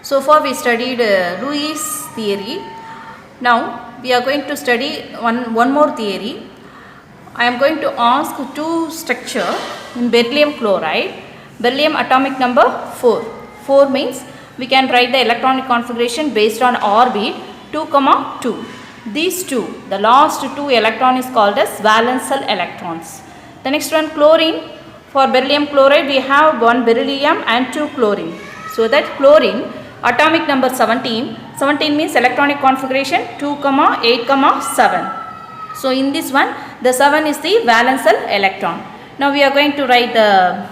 So far we studied Lewis theory. Now we are going to study one more theory. I am going to ask two structure in beryllium chloride. Beryllium atomic number 4. 4 means we can write the electronic configuration based on orbit 2, 2. These two, the last two electron is called as valence electrons. The next one, chlorine. For beryllium chloride we have one beryllium and two chlorine. So that chlorine atomic number 17. 17 means electronic configuration 2, 8, 7. So in this one the 7 is the valence electron. Now we are going to write the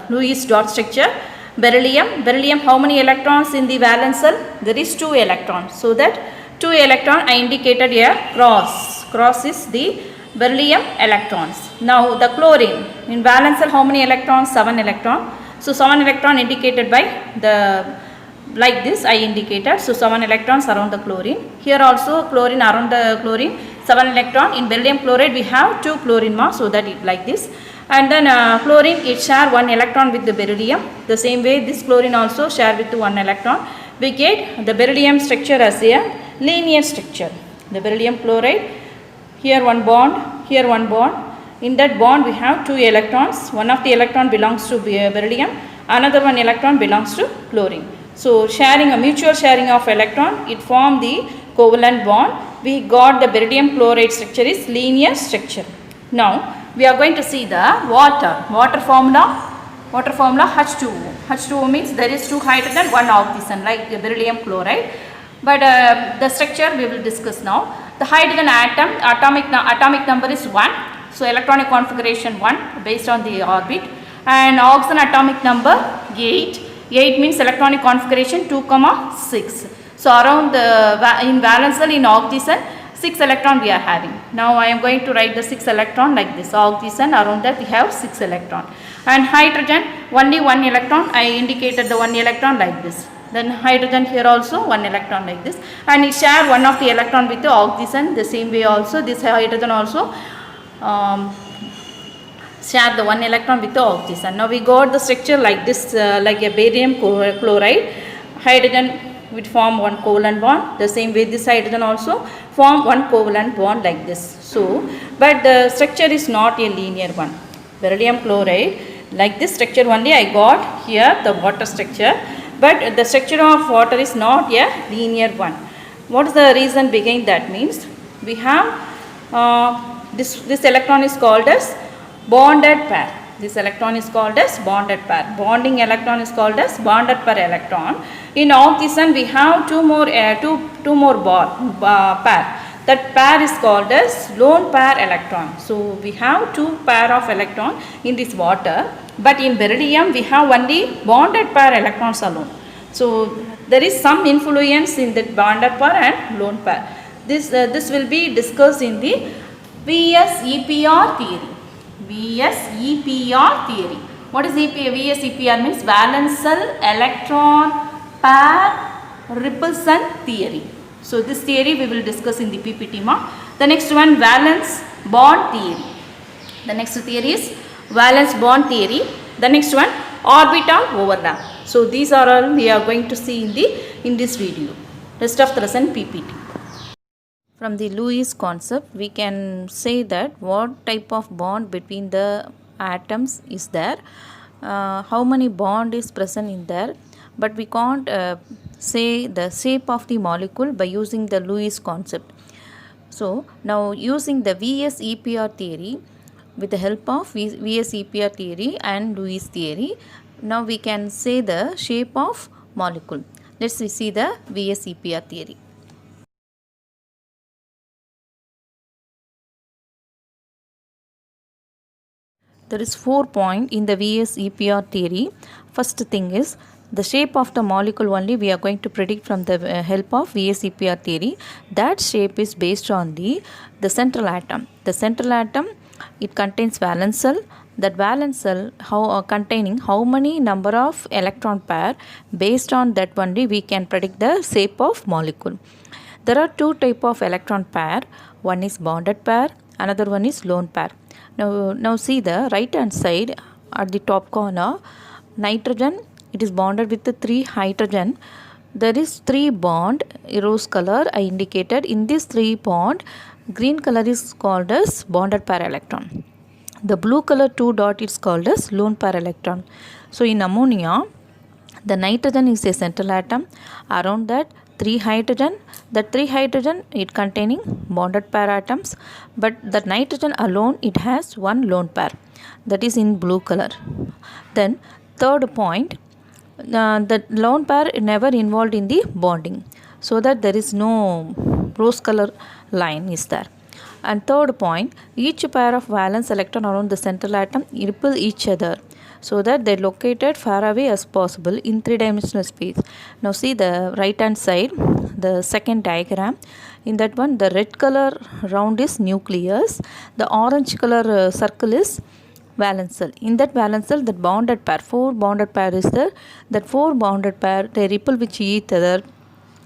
Lewis dot structure. Beryllium, how many electrons in the valence cell? There is 2 electrons. So that 2 electron I indicated here cross. Cross is the beryllium electrons. Now the chlorine, in valence cell how many electrons? 7 electron. So 7 electron indicated by the, like this I indicated. So 7 electrons around the chlorine. Here also chlorine around the chlorine 7 electron. In beryllium chloride we have 2 chlorine mass, so that it like this. And then chlorine, it share 1 electron with the beryllium. The same way this chlorine also share with 1 electron. We get the beryllium structure as a linear structure. The beryllium chloride, here one bond, here one bond. In that bond we have 2 electrons. One of the electron belongs to beryllium, another one electron belongs to chlorine. So sharing, a mutual sharing of electron, it form the covalent bond. We got the beryllium chloride structure is linear structure. Now we are going to see the water formula. Water formula H2O. H2O means there is 2 hydrogen, 1 oxygen, like the beryllium chloride. But the structure we will discuss now. The hydrogen atom atomic number is 1. So electronic configuration 1 based on the orbit. And oxygen atomic number 8. 8 means electronic configuration 2, 6. So around the in valence cell in oxygen 6 electron we are having. Now I am going to write the 6 electron like this. Oxygen, around that we have 6 electron. And hydrogen, only 1 electron. I indicated the 1 electron like this. Then hydrogen here also 1 electron like this. And it share one of the electron with the oxygen. The same way also this hydrogen also share the 1 electron with the oxygen. Now we got the structure like this, like a barium chloride. Hydrogen would form 1 covalent bond. The same way this hydrogen also form 1 covalent bond like this. So but the structure is not a linear one. Beryllium chloride, like this structure only I got here, the water structure. But the structure of water is not a linear one. What is the reason behind that? Means we have this electron is called as bonded pair. This electron is called as bonded pair. Bonding electron is called as bonded pair electron. In oxygen we have two more pair. That pair is called as lone pair electron. So we have 2 pair of electron in this water. But in beryllium we have only bonded pair electrons alone. So there is some influence in that bonded pair and lone pair. This will be discussed in the VS-EPR theory. VS-EPR theory. What is VS-EPR means? Valence electron pair repulsion theory. So this theory we will discuss in the PPT mark. The next one, valence bond theory. The next theory is valence bond theory. The next one, orbital overlap. So these are all we are going to see in this video. Rest of the lesson PPT. From the Lewis concept, we can say that what type of bond between the atoms is there, how many bond is present in there, but we can't say the shape of the molecule by using the Lewis concept. So now using the VS-EPR theory, with the help of VS-EPR theory and Lewis theory, now we can say the shape of molecule. Let's see the VS-EPR theory. There is 4 points in the VS-EPR theory. First thing is the shape of the molecule only we are going to predict from the help of VS-EPR theory. That shape is based on the central atom. The central atom, it contains valence cell. That valence cell containing how many number of electron pair, based on that only we can predict the shape of molecule. There are 2 type of electron pair. One is bonded pair, another one is lone pair. Now see the right hand side at the top corner, nitrogen, it is bonded with the 3 hydrogen. there is 3 bond, rose color I indicated. In this 3 bond, green color is called as bonded pair electron. The blue color 2 dot is called as lone pair electron. So in ammonia, the nitrogen is a central atom. Around that 3 hydrogen. The 3 hydrogen it containing bonded pair atoms, but the nitrogen alone it has one lone pair, that is in blue color. Then third point, the lone pair never involved in the bonding, so that there is no rose color line is there. And third point, each pair of valence electron around the central atom repel each other, so that they located far away as possible in 3-dimensional space. Now see the right hand side, the second diagram. In that one, the red color round is nucleus, the orange color circle is valence cell. In that valence cell, that bonded pair, 4 bonded pair is there. That 4 bonded pair, they repel with each other.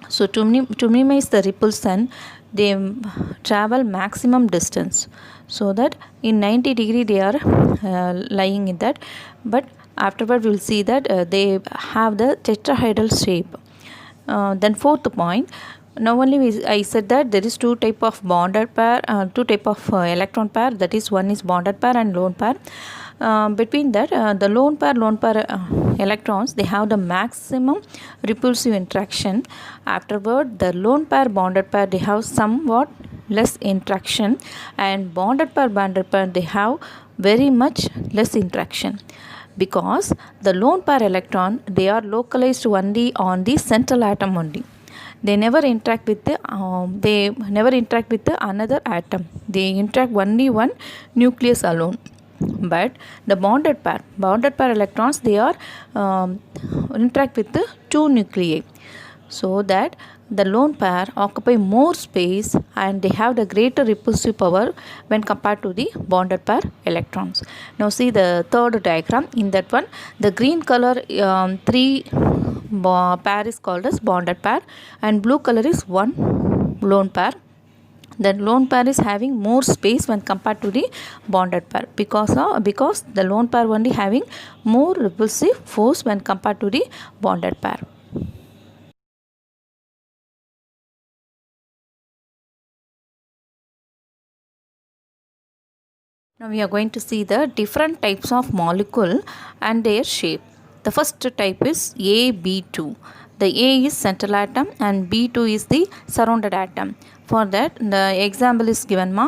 So to minimize the repulsion, they travel maximum distance, so that in 90 degree they are lying in that. But afterward we will see that they have the tetrahedral shape. Then fourth point, now only I said that there is 2 type of bonded pair, 2 type of electron pair, that is one is bonded pair and lone pair. Between that, the lone pair electrons, they have the maximum repulsive interaction. Afterward, the lone pair bonded pair, they have somewhat less interaction, and bonded pair they have very much less interaction, because the lone pair electron, they are localized only on the central atom only. They never interact with the another atom. They interact only one nucleus alone. But the bonded pair electrons, they are interact with the 2 nuclei, so that the lone pair occupy more space and they have the greater repulsive power when compared to the bonded pair electrons. Now see the third diagram. In that one, the green color 3 pair is called as bonded pair, and blue color is one lone pair. The lone pair is having more space when compared to the bonded pair, because the lone pair only having more repulsive force when compared to the bonded pair. Now we are going to see the different types of molecule and their shape. The first type is AB2. The A is central atom and B2 is the surrounded atom. For that, the example is given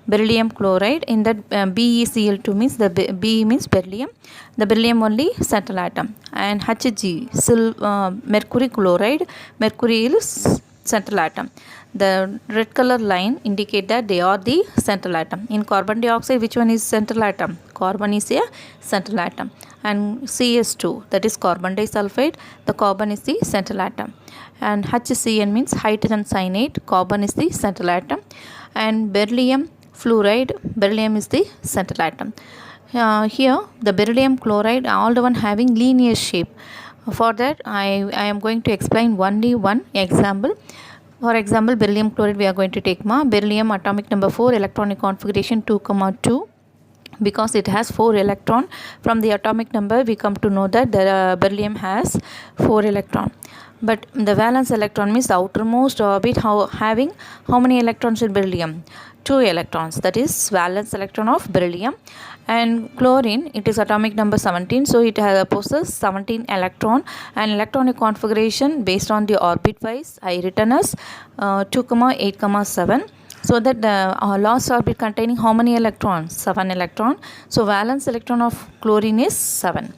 beryllium chloride. In that BeCl2 means the B means beryllium. The beryllium only central atom. And Hg, mercury chloride. Mercury is central atom. The red color line indicate that they are the central atom. In carbon dioxide, which one is central atom? Carbon is a central atom. And CS2, that is carbon disulfide, the carbon is the central atom. And HCN means hydrogen cyanide, carbon is the central atom. And beryllium fluoride, beryllium is the central atom. Here the beryllium chloride, all the one having linear shape. For that, I am going to explain only one example. For example, beryllium chloride we are going to take beryllium atomic number 4, electronic configuration 2,2. Because it has 4 electron, from the atomic number we come to know that the beryllium has 4 electron. But the valence electron means the outermost orbit having how many electrons in beryllium? 2 electrons, that is valence electron of beryllium. And chlorine, it is atomic number 17, so it possesses 17 electron, and electronic configuration based on the orbit wise I written as 2, 8, 7. So that the last orbit containing how many electrons? 7 electron. So valence electron of chlorine is 7.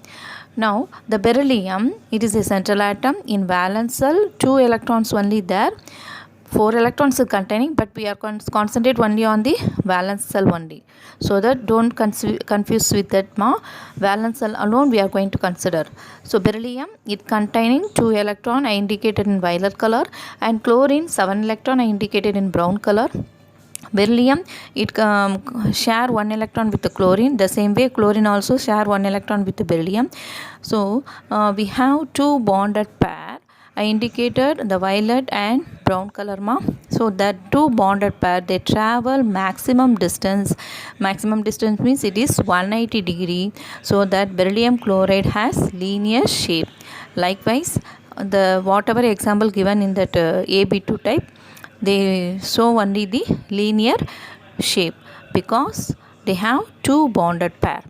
Now the beryllium, it is a central atom. In valence cell, 2 electrons only there. 4 electrons are containing, but we are concentrate only on the valence cell only, so that don't confuse with that valence cell alone we are going to consider. So beryllium, it containing 2 electron I indicated in violet color, and chlorine 7 electron I indicated in brown color. Beryllium, it share 1 electron with the chlorine. The same way chlorine also share 1 electron with the beryllium. So we have 2 bonded pair. I indicated the violet and brown color So that 2 bonded pair, they travel maximum distance. Maximum distance means it is 180 degree. So that beryllium chloride has linear shape. Likewise, the whatever example given in that AB2 type, they show only the linear shape because they have two bonded pair.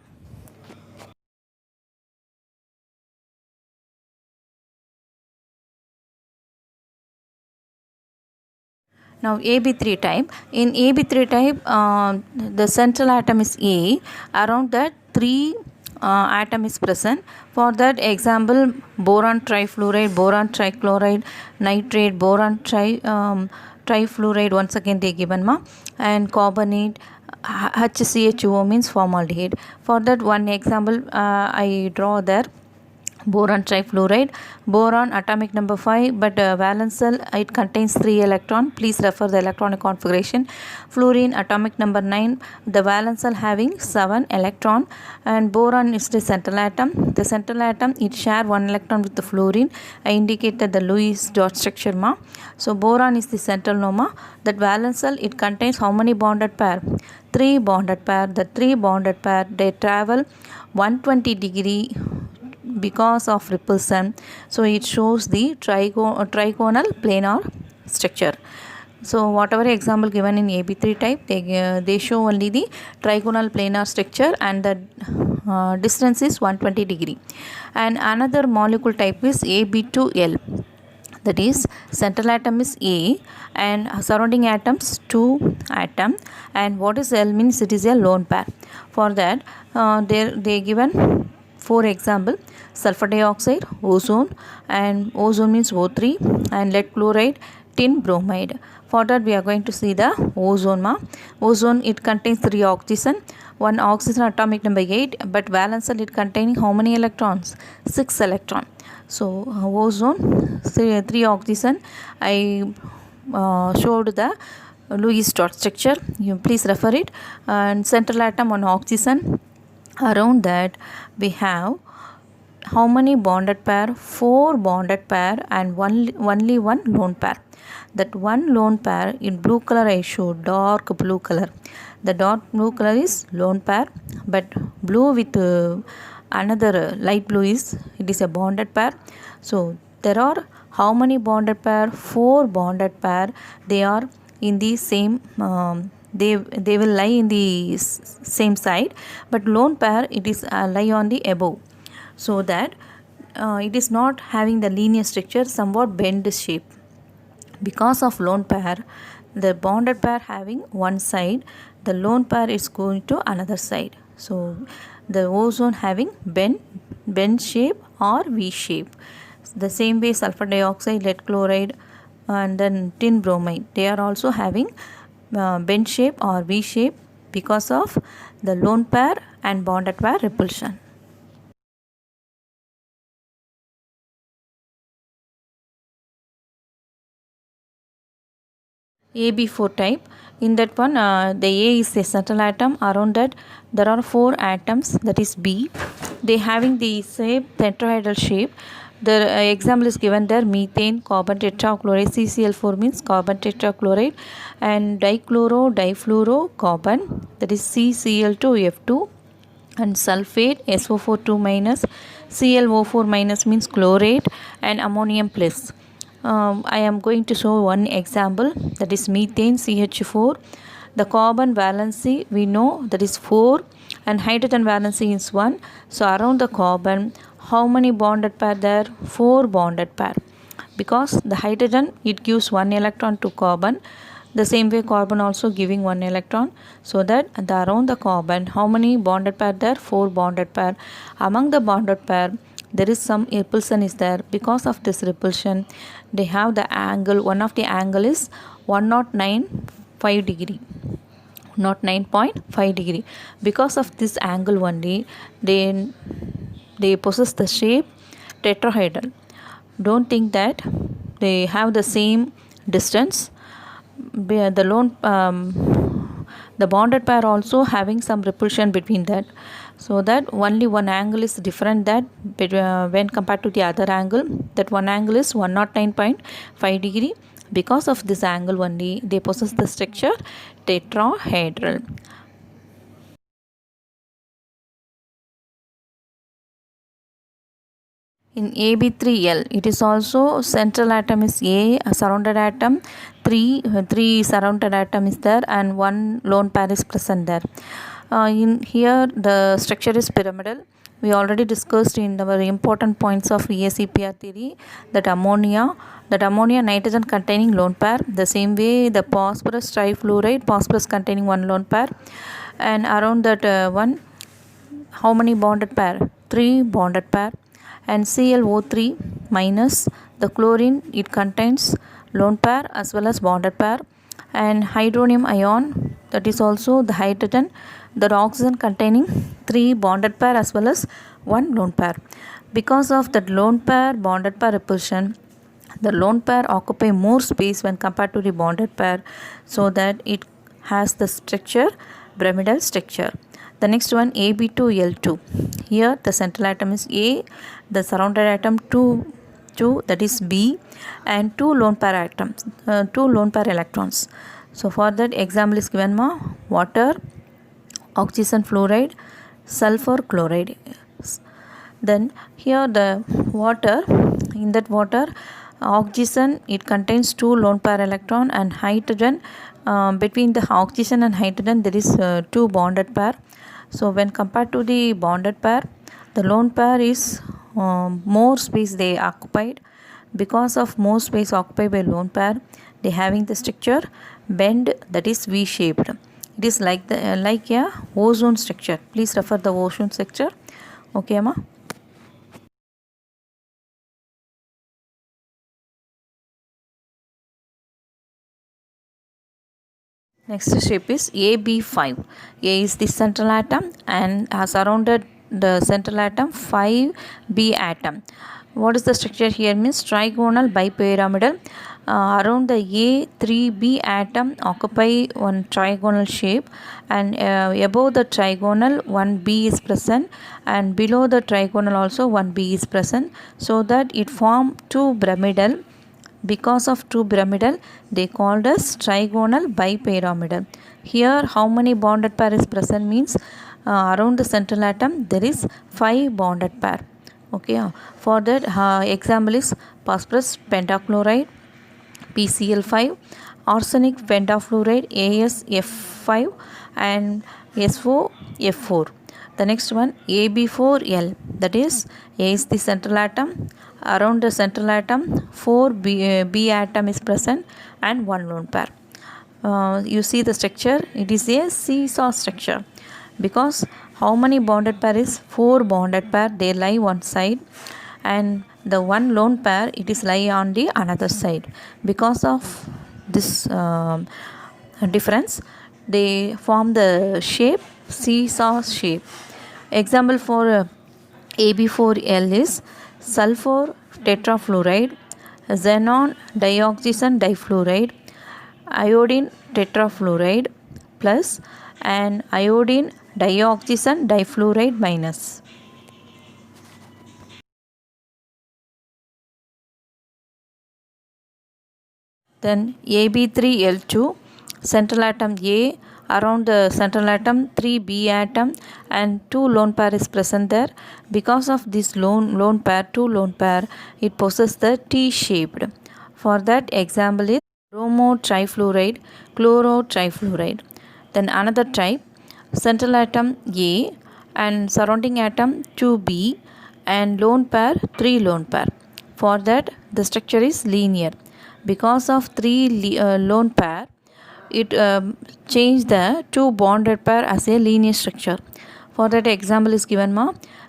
Now AB3 type. In AB3 type, the central atom is A. Around that, three atom is present. For that example, boron trifluoride, boron trichloride, nitrate, boron trifluoride. Once again they given ma, and carbonate. HCHO means formaldehyde. For that one example, I draw there. Boron trifluoride, boron atomic number 5, but valence shell it contains 3 electron. Please refer the electronic configuration. Fluorine atomic number 9, the valence shell having 7 electron, and boron is the central atom. The central atom it share 1 electron with the fluorine. I indicated the Lewis dot structure ma. So boron is the central noma. That valence shell it contains how many bonded pair? 3 bonded pair. The 3 bonded pair they travel 120 degree because of repulsion. So it shows the trigonal planar structure. So whatever example given in AB3 type, they show only the trigonal planar structure, and the distance is 120 degree. And another molecule type is AB2L. That is, central atom is A and surrounding atoms 2 atom, and what is L means it is a lone pair. For that they given 4 example: sulfur dioxide, ozone, and ozone means O3, and lead chloride, tin bromide. For that we are going to see the ozone ma. Ozone it contains 3 oxygen, one oxygen atomic number 8, but valence shell it containing how many electrons? 6 electron. So ozone 3 oxygen. I showed the Lewis dot structure, you please refer it. And central atom 1 oxygen. Around that we have how many bonded pair? 4 bonded pair and only one lone pair. That one lone pair in blue color I show, dark blue color. The dark blue color is lone pair, but blue with another light blue is it is a bonded pair. So there are how many bonded pair? 4 bonded pair. They are in the same they will lie in the same side, but lone pair it is lie on the above, so that it is not having the linear structure, somewhat bend shape. Because of lone pair, the bonded pair having one side, the lone pair is going to another side. So the ozone having bend shape or V shape. The same way sulfur dioxide, lead chloride, and then tin bromide, they are also having bend shape or V shape because of the lone pair and bonded pair repulsion. AB4 type. In that one, the A is a central atom. Around that, there are 4 atoms. That is B. They having the same tetrahedral shape. The example is given there: methane, carbon tetrachloride. CCl4 means carbon tetrachloride, and dichloro-difluorocarbon. That is CCl2F2, and sulfate SO4 2 minus, ClO4 minus means chlorate, and ammonium plus. I am going to show one example, that is methane CH4. The carbon valency we know that is 4 and hydrogen valency is 1. So around the carbon how many bonded pair there? 4 bonded pair, because the hydrogen it gives 1 electron to carbon. The same way carbon also giving 1 electron, so that around the carbon how many bonded pair there? 4 bonded pair. Among the bonded pair there is some repulsion is there. Because of this repulsion they have the angle, one of the angle is 109.5 degree, 109.5 degree. Because of this angle only they possess the shape tetrahedral. Don't think that they have the same distance. The lone the bonded pair also having some repulsion between that, so that only one angle is different that when compared to the other angle. That one angle is 109.5 degree. Because of this angle only they possess the structure tetrahedral. In AB3L, it is also central atom is a surrounded atom, three surrounded atom is there, and one lone pair is present there. In here the structure is pyramidal. We already discussed in the very important points of EACPR theory that ammonia nitrogen containing lone pair. The same way the phosphorus trifluoride, phosphorus containing one lone pair, and around that one, how many bonded pair? 3 bonded pair. And ClO3 minus, the chlorine, it contains lone pair as well as bonded pair. And hydronium ion, that is also the hydrogen, the oxygen containing 3 bonded pair as well as 1 lone pair. Because of that lone pair bonded pair repulsion, the lone pair occupy more space when compared to the bonded pair, so that it has the structure pyramidal structure. The next one, AB2L2. Here the central atom is A, the surrounded atom 2, that is B, and 2 lone pair atoms, 2 lone pair electrons. So for that example is given water, oxygen fluoride, sulfur chloride. Then here the water, in that water, oxygen, it contains 2 lone pair electron, and hydrogen, between the oxygen and hydrogen there is 2 bonded pair. So when compared to the bonded pair, the lone pair is more space they occupied. Because of more space occupied by lone pair, they having the structure bend, that is V shaped. It is like a ozone structure. Please refer the ozone structure. Okay, Amma. Next shape is AB5. A is the central atom and has surrounded the central atom 5 B atom. What is the structure here? Means trigonal bipyramidal. Around the A3B atom occupy one trigonal shape, and above the trigonal one B is present, and below the trigonal also one B is present, so that it form 2 pyramidal. Because of 2 pyramidal, they called as trigonal bipyramidal. Here how many bonded pair is present? Means around the central atom there is 5 bonded pair. Okay, for that example is phosphorus pentachloride, PCl5, arsenic pentafluoride, AsF5, and SOF4. The next one, AB4L, that is A is the central atom. Around the central atom 4 B atom is present and 1 lone pair. You see the structure, it is a seesaw structure. Because how many bonded pair is 4 bonded pair, they lie one side, and the 1 lone pair, it is lie on the another side. Because of this difference, they form the shape seesaw shape. Example for AB4L is sulfur tetrafluoride, xenon dioxygen difluoride, iodine tetrafluoride plus, and iodine dioxygen difluoride minus. Then AB3L2, central atom A, around the central atom 3 B atom and 2 lone pair is present there. Because of this lone pair, 2 lone pair, it possesses the T-shaped. For that example is bromo trifluoride, chloro trifluoride. Then another type, central atom A and surrounding atom 2B and lone pair 3 lone pair. For that the structure is linear. Because of 3 lone pair, it changed the 2 bonded pair as a linear structure. For that example is given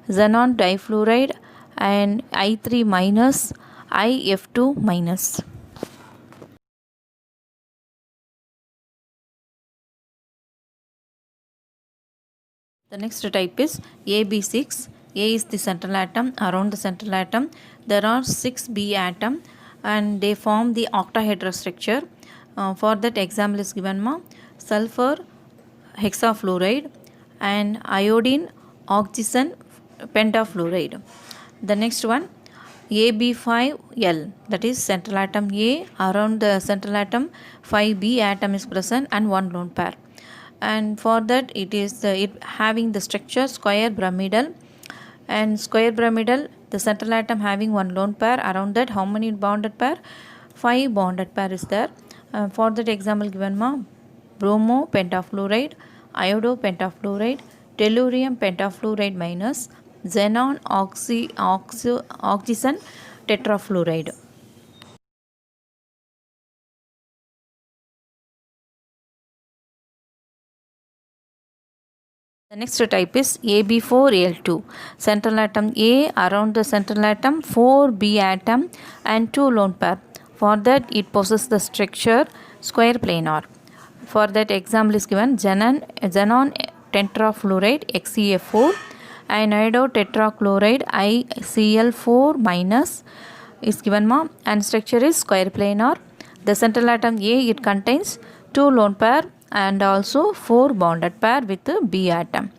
xenon difluoride and I3 minus, IF2 minus. The next type is AB6. A is the central atom. Around the central atom there are 6 B atom and they form the octahedral structure. For that example is given sulfur hexafluoride and iodine oxygen pentafluoride. The next one, AB5L, that is central atom A. Around the central atom 5 B atom is present and 1 lone pair. And for that it is it having the structure square pyramidal, and square pyramidal The central atom having one lone pair. Around that, how many bonded pair? 5 bonded pair is there. For that example given ma, bromo pentafluoride, iodo pentafluoride, tellurium pentafluoride minus, xenon oxygen tetrafluoride. The next type is AB4Al2. Central atom A, around the central atom 4 B atom and 2 lone pair. For that it possesses the structure square planar. For that example is given xenon tetrafluoride XeF4 and iodo tetrachloride ICl4 minus is given ma, and structure is square planar. The central atom A, it contains 2 lone pair and also 4 bonded pair with B atom.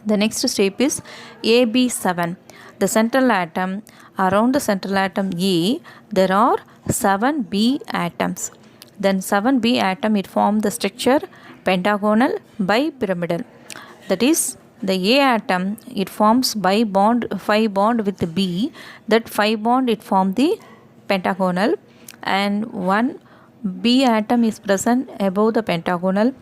The next step is AB7. The central atom, around the central atom A, there are 7 B atoms. Then 7 B atom, it form the structure pentagonal bipyramidal. That is, the A atom, it forms 5 bond with B. That 5 bond, it form the pentagonal, and one B atom is present above the pentagonal.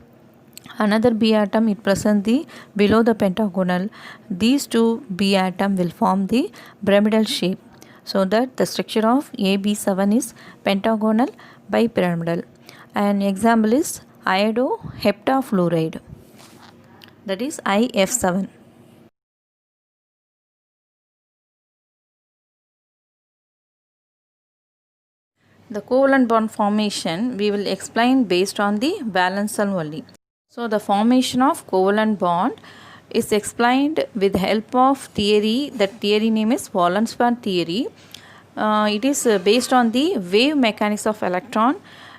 Another B atom is present below the pentagonal. These two B atom will form the pyramidal shape. So that the structure of AB7 is pentagonal bipyramidal. An example is iodoheptafluoride. That is IF7. The covalent bond formation we will explain based on the valence cell only. So the formation of covalent bond is explained with the help of theory. That theory name is valence band theory. It is based on the wave mechanics of electron.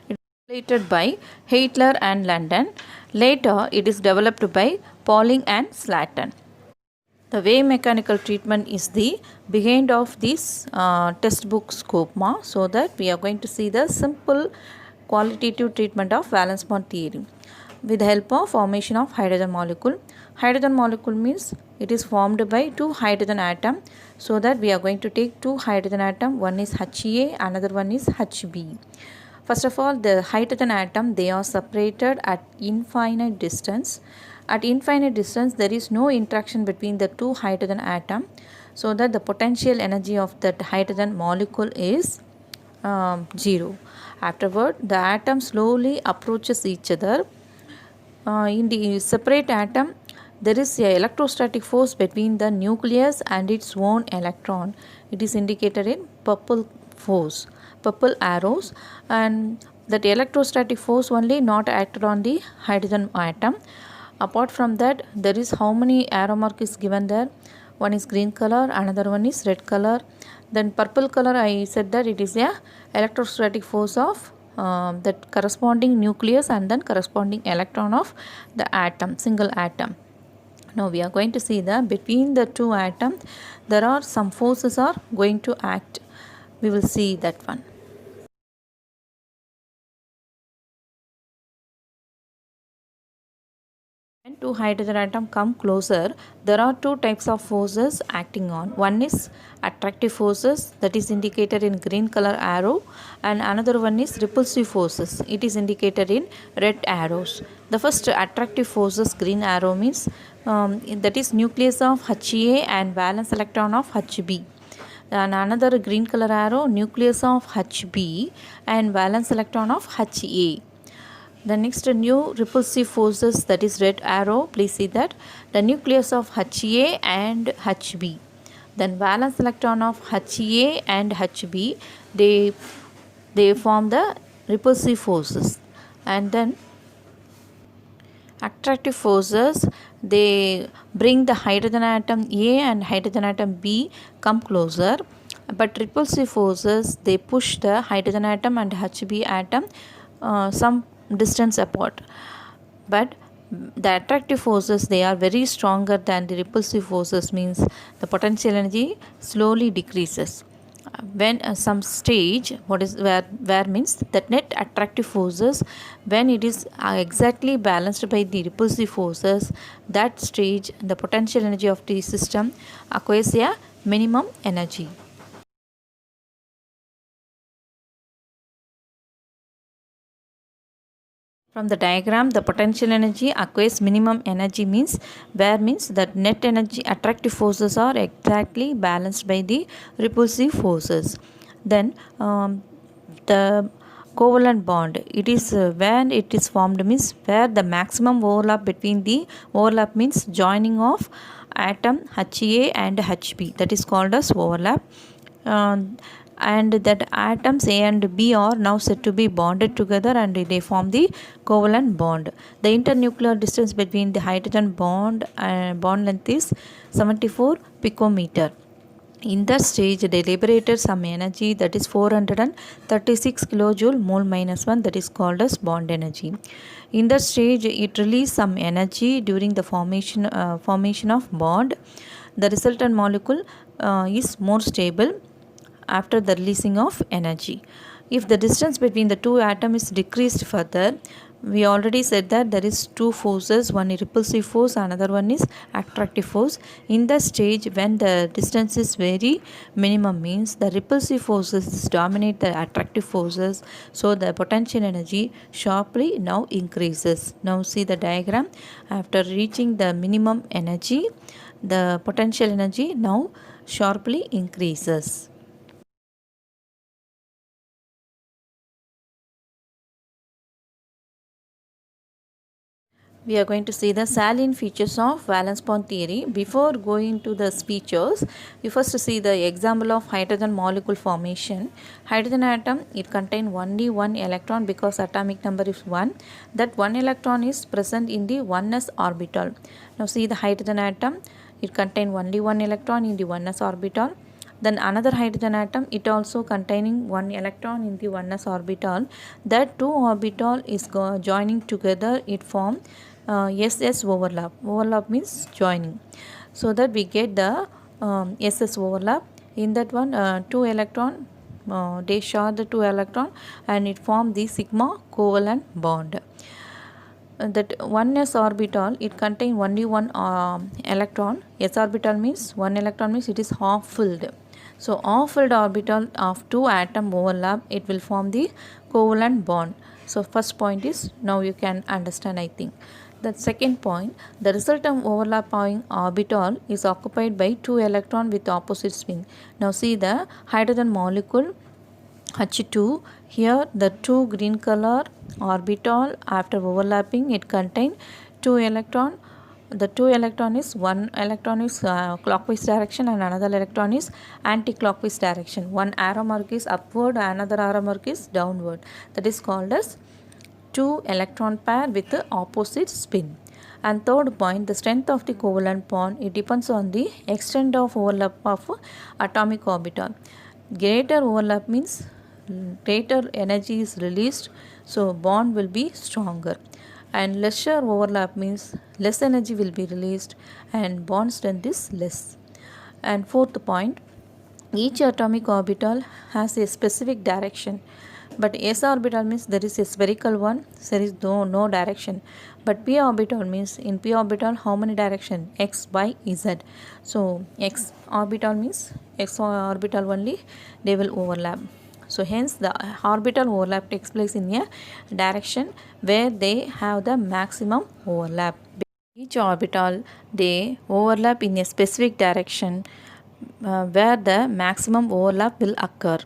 It is related by Heitler and London. Later it is developed by Pauling and Slaton. The wave mechanical treatment is the behind of this textbook scope ma, so that we are going to see the simple qualitative treatment of valence bond theory with the help of formation of hydrogen molecule. Hydrogen molecule means it is formed by 2 hydrogen atom, so that we are going to take 2 hydrogen atom, one is HA, another one is HB. First of all, the hydrogen atom, they are separated at infinite distance. At infinite distance, there is no interaction between the 2 hydrogen atom, so that the potential energy of that hydrogen molecule is 0. Afterward, the atom slowly approaches each other. In the separate atom, there is a electrostatic force between the nucleus and its own electron. It is indicated in purple arrows, and that electrostatic force only not acted on the hydrogen atom. Apart from that, there is how many arrow mark is given there? One is green color, another one is red color. Then purple color, I said that it is a electrostatic force of that corresponding nucleus and then corresponding electron of the atom, single atom. Now we are going to see that between the 2 atoms there are some forces are going to act. We will see that one. When 2 hydrogen atoms come closer, there are 2 types of forces acting on. One is attractive forces, that is indicated in green color arrow, and another one is repulsive forces. It is indicated in red arrows. The first attractive forces, green arrow, means that is nucleus of HA and valence electron of HB. And another green color arrow, nucleus of HB and valence electron of HA. The next new repulsive forces, that is red arrow, please see that the nucleus of HA and HB. Then valence electron of HA and HB, they form the repulsive forces. And then attractive forces, they bring the hydrogen atom A and hydrogen atom B come closer. But repulsive forces, they push the hydrogen atom and HB atom some distance apart. But the attractive forces, they are very stronger than the repulsive forces, means the potential energy slowly decreases. When some stage, what is where means that net attractive forces, when it is exactly balanced by the repulsive forces, that stage the potential energy of the system acquires a minimum energy. From the diagram, the potential energy acquires minimum energy means that net energy attractive forces are exactly balanced by the repulsive forces. Then the covalent bond, it is when it is formed means where the maximum overlap between the overlap means joining of atom Ha and Hb, that is called as overlap. And that atoms A and B are now said to be bonded together and they form the covalent bond. The internuclear distance between the hydrogen bond and bond length is 74 picometer. In that stage, they liberated some energy, that is 436 kilojoule mole minus 1, that is called as bond energy. In that stage, it released some energy during the formation of bond. The resultant molecule is more stable after the releasing of energy. If the distance between the two atoms is decreased further, we already said that there is two forces, one is repulsive force, another one is attractive force. In the stage when the distance is very minimum means the repulsive forces dominate the attractive forces, so the potential energy sharply now increases. Now see the diagram. After reaching the minimum energy, the potential energy now sharply increases. We are going to see the salient features of valence bond theory. Before going to the features, you first see the example of hydrogen molecule formation. Hydrogen atom, it contains only one electron because atomic number is 1. That one electron is present in the 1s orbital. Now see the hydrogen atom, it contains only one electron in the 1s orbital. Then another hydrogen atom, it also containing one electron in the 1s orbital. That two orbital is joining together, it form SS overlap. Overlap means joining. So that we get the SS overlap. In that one, two electron, they share the two electron and it form the sigma covalent bond. That 1s orbital, it contain only one electron. S orbital means one electron means it is half filled. So half filled orbital of two atom overlap, it will form the covalent bond. So first point is now you can understand, I think. The second point, the resultant overlapping orbital is occupied by two electrons with opposite spin. Now see the hydrogen molecule H2. Here the two green color orbital, after overlapping it contain two electron. The two electron is one electron is clockwise direction and another electron is anti-clockwise direction. One arrow mark is upward, another arrow mark is downward. That is called as two electron pair with the opposite spin. And third point, the strength of the covalent bond, it depends on the extent of overlap of atomic orbital. Greater overlap means greater energy is released, so bond will be stronger. And lesser overlap means less energy will be released and bond strength is less. And fourth point, each atomic orbital has a specific direction, but s orbital means there is a spherical one, there is no direction. But p orbital means in p orbital how many direction? X, Y, Z. So x orbital means x orbital only they will overlap. So hence the orbital overlap takes place in a direction where they have the maximum overlap. Each orbital they overlap in a specific direction where the maximum overlap will occur.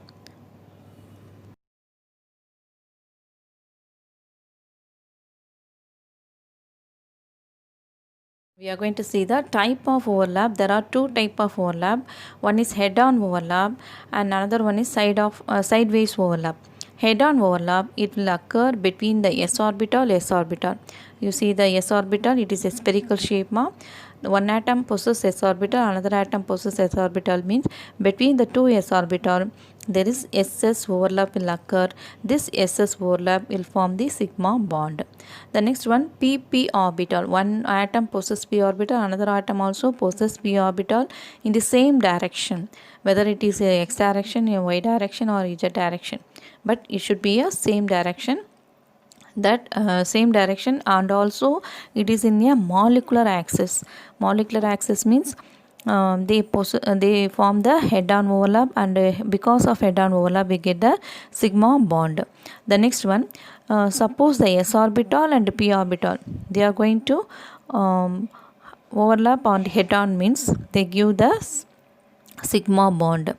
We are going to see the type of overlap. There are two type of overlap. One is head-on overlap and another one is sideways overlap. Head-on overlap, it will occur between the s orbital. You see the s orbital, it is a spherical shape. One atom possesses s orbital, another atom possesses s orbital means between the two s orbital there is SS overlap will occur. This SS overlap will form the sigma bond. The next one, PP orbital. One atom possesses p orbital, another atom also possesses p orbital in the same direction, whether it is a x direction, a y direction or z direction, but it should be a same direction. That same direction, and also it is in a molecular axis. Molecular axis means they form the head-on overlap, and because of head-on overlap we get the sigma bond. The next one, suppose the s orbital and p orbital, they are going to overlap on the head-on, means they give the sigma bond.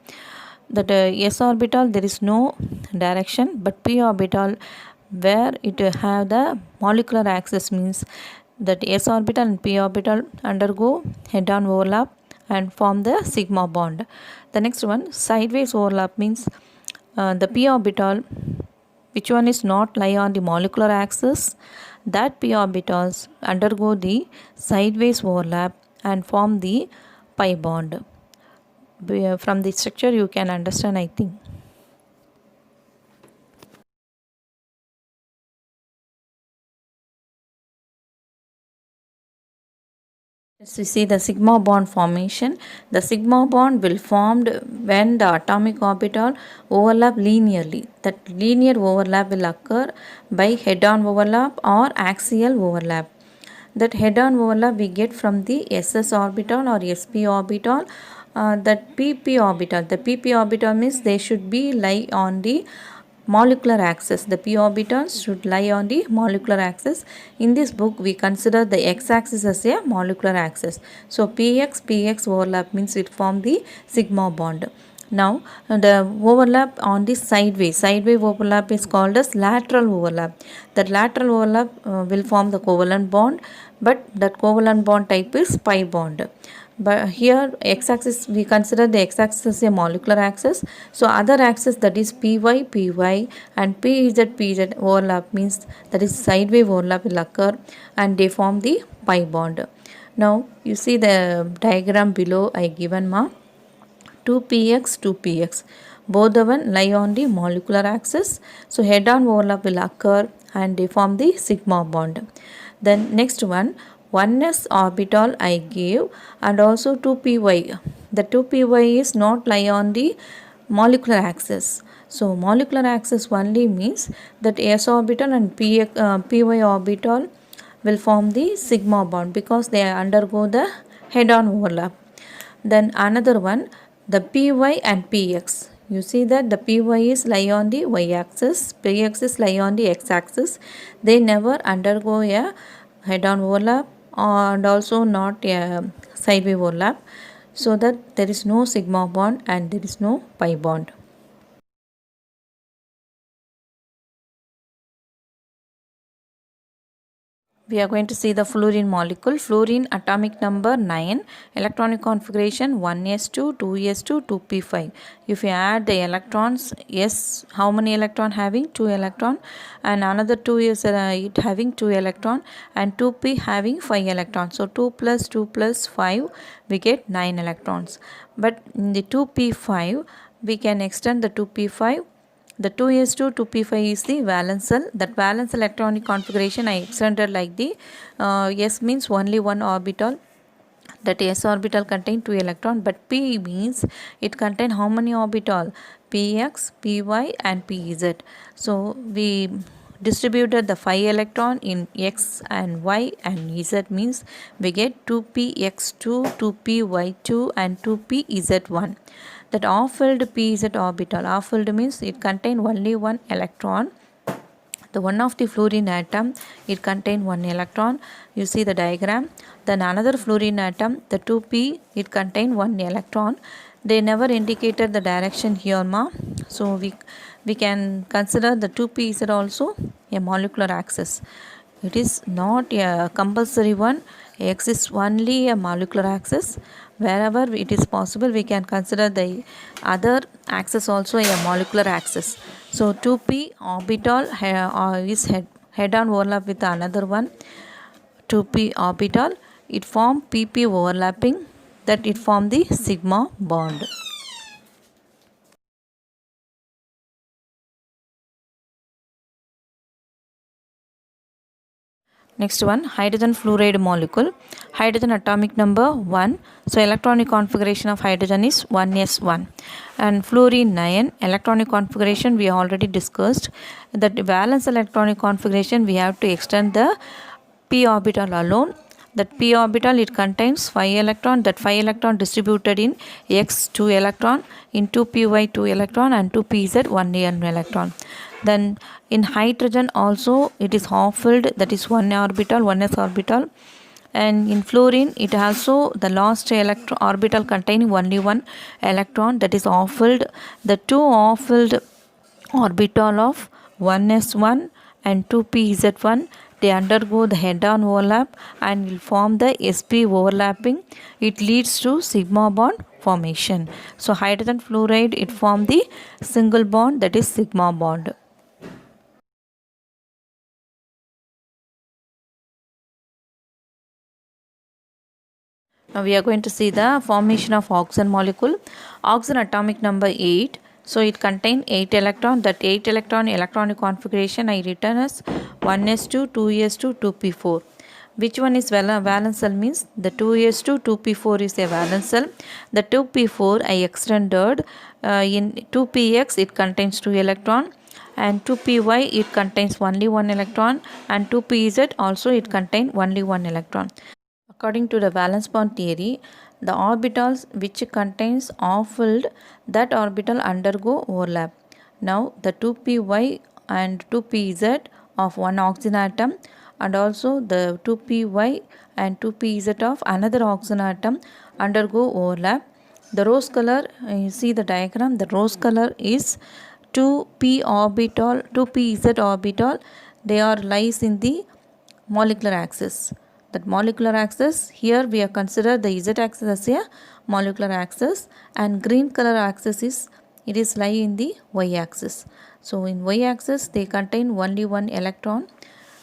That s orbital there is no direction, but p orbital where it have the molecular axis, means that s orbital and p orbital undergo head on overlap and form the sigma bond. The next one, sideways overlap, means the p orbital which one is not lie on the molecular axis, that p orbitals undergo the sideways overlap and form the pi bond. From the structure you can understand, I think. As we see the sigma bond formation, the sigma bond will formed when the atomic orbital overlap linearly. That linear overlap will occur by head-on overlap or axial overlap. That head-on overlap we get from the ss orbital or sp orbital. That pp orbital, the pp orbital means they should be lie on the molecular axis. The p orbitals should lie on the molecular axis. In this book we consider the x-axis as a molecular axis. So px overlap means it form the sigma bond. Now the overlap on the sideway overlap is called as lateral overlap. That lateral overlap will form the covalent bond, but that covalent bond type is pi bond. But here x-axis, we consider the x-axis as a molecular axis. So other axis, that is py and pz overlap, means that is sideway overlap will occur and they form the pi bond. Now you see the diagram below I given 2px both the one lie on the molecular axis. So head on overlap will occur and they form the sigma bond. Then next one, 1s orbital I gave and also 2py. The 2py is not lie on the molecular axis. So molecular axis only means that s orbital and py orbital will form the sigma bond because they undergo the head-on overlap. Then another one, the py and px. You see that the py is lie on the y-axis, px is lie on the x-axis. They never undergo a head-on overlap and also not a sideway overlap, so that there is no sigma bond and there is no pi bond. We are going to see the fluorine molecule. Fluorine atomic number 9, electronic configuration 1s2, 2s2, 2p5. If you add the electrons, S how many electron having? 2 electron, and another 2 is it having 2 electron, and 2p having 5 electrons. So 2 plus 2 plus 5 we get 9 electrons. But in the 2p5 we can extend the 2p5. The 2s2 2p5 is the valence cell. That valence electronic configuration I extended like the s means only one orbital. That s orbital contain 2 electron, but p means it contain how many orbital? Px, py and pz. So we distributed the 5 electron in x and y and z, means we get 2px2, 2py2 and 2pz1. That off-filled pz orbital, off-filled means it contain only one electron. The one of the fluorine atom, it contain one electron. You see the diagram. Then another fluorine atom, the 2p, it contain one electron. They never indicated the direction here, so we can consider the 2p is also a molecular axis. It is not a compulsory one. X is only a molecular axis. Wherever it is possible, we can consider the other axis also a molecular axis. So 2p orbital is head-on overlap with another one. 2p orbital, it form pp overlapping, that it form the sigma bond. Next one, hydrogen fluoride molecule. Hydrogen atomic number 1. So electronic configuration of hydrogen is 1s1. And fluorine 9, electronic configuration we already discussed. That valence electronic configuration we have to extend the p orbital alone. That p orbital, it contains 5 electron. That 5 electron distributed in x 2 electron, in 2py 2 electron, and 2pz 1 electron. Then in hydrogen also it is half filled, that is 1 orbital, 1s orbital. And in fluorine it also the last electron orbital containing only 1 electron, that is half filled. The two half filled orbital of 1s1 and 2pz1, they undergo the head-on overlap and will form the sp overlapping. It leads to sigma bond formation. So hydrogen fluoride, it form the single bond, that is sigma bond. Now we are going to see the formation of oxygen molecule. Oxygen atomic number 8. So it contains 8 electron. That 8 electron electronic configuration I written as 1s2, 2s2, 2p4. Which one is valence shell means the 2s2, 2p4 is a valence shell. The 2p4 I extended in 2px, it contains 2 electron, and 2py it contains only 1 electron, and 2pz also it contains only 1 electron. According to the valence bond theory, the orbitals which contains half-filled, that orbital undergo overlap. Now the 2py and 2pz of one oxygen atom, and also the 2py and 2pz of another oxygen atom undergo overlap. The rose color, you see the diagram, the rose color is 2p orbital, 2pz orbital, they are lies in the molecular axis. That molecular axis, here we have considered the z axis as a molecular axis, and green color axis is, it is lie in the y axis. So in y axis they contain only 1 electron.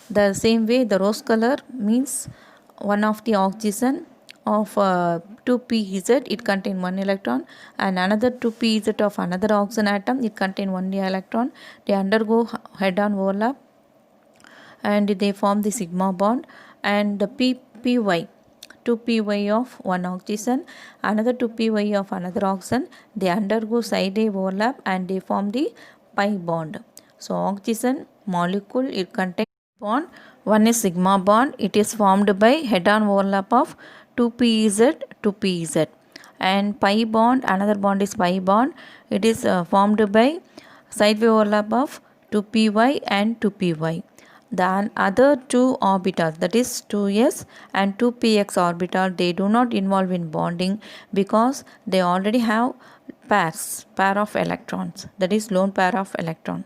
The same way the rose color means one of the oxygen of 2pz, it contain 1 electron, and another 2pz of another oxygen atom, it contain 1 electron. They undergo head-on overlap and they form the sigma bond. And the py, 2py of one oxygen, another 2py of another oxygen, they undergo side-A overlap and they form the pi bond. So oxygen molecule, it contains bond. One is sigma bond, it is formed by head-on overlap of 2pz, 2pz. And pi bond, another bond is pi bond, it is formed by side-way overlap of 2py and 2py. The other two orbitals, that is 2s and 2px orbital, they do not involve in bonding because they already have pair of electrons, that is lone pair of electron.